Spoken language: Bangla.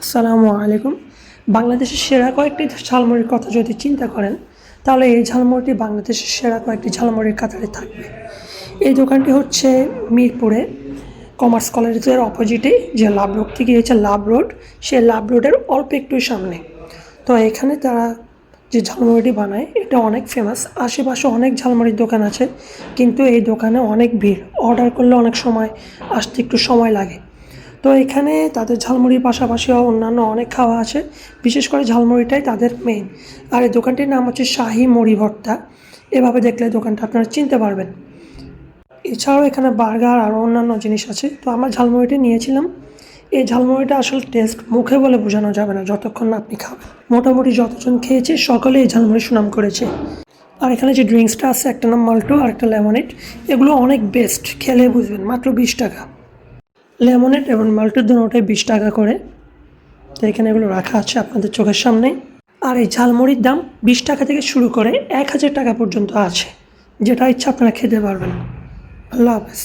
আসসালামু আলাইকুম। বাংলাদেশের সেরা কয়েকটি ঝালমুড়ির কথা যদি চিন্তা করেন, তাহলে এই ঝালমুড়িটি বাংলাদেশের সেরা কয়েকটি ঝালমুড়ির কাতারে থাকবে। এই দোকানটি হচ্ছে মিরপুরে কমার্স কলেজের অপোজিটে, যে লাভ রোড থেকে গিয়েছে লাভ রোড, সেই লাভ রোডের অল্প একটু সামনে। তো এখানে তারা যে ঝালমুড়িটি বানায় এটা অনেক ফেমাস। আশেপাশে অনেক ঝালমুড়ির দোকান আছে, কিন্তু এই দোকানে অনেক ভিড়। অর্ডার করলে অনেক সময় আসতে একটু সময় লাগে। তো এখানে তাদের ঝালমুড়ির পাশাপাশিও অন্যান্য অনেক খাওয়া আছে, বিশেষ করে ঝালমুড়িটাই তাদের মেইন। আর এই দোকানটির নাম হচ্ছে শাহী মুড়ি ভর্তা। এভাবে দেখলে দোকানটা আপনারা চিনতে পারবেন। এছাড়াও এখানে বার্গার আর অন্যান্য জিনিস আছে। তো আমরা ঝালমুড়িটি নিয়েছিলাম। এই ঝালমুড়িটা আসলে টেস্ট মুখে বলে বোঝানো যাবে না যতক্ষণ না আপনি খাবেন। মোটামুটি যতজন খেয়েছে সকলে এই ঝালমুড়ি সুনাম করেছে। আর এখানে যে ড্রিঙ্কসটা আছে, একটা নাম মাল্টো আর একটা লেমনেড, এগুলো অনেক বেস্ট। খেলে বুঝবেন, মাত্র 20 টাকা। লেমনেড এবং মাল্টোর দুটোটাই 20 টাকা করে। তো এখানে এগুলো রাখা আছে আপনাদের চোখের সামনে। আর এই ঝালমুড়ির দাম 20 টাকা থেকে শুরু করে 1000 টাকা পর্যন্ত আছে। যেটা ইচ্ছা আপনারা খেতে পারবেন। আল্লাহ হাফেজ।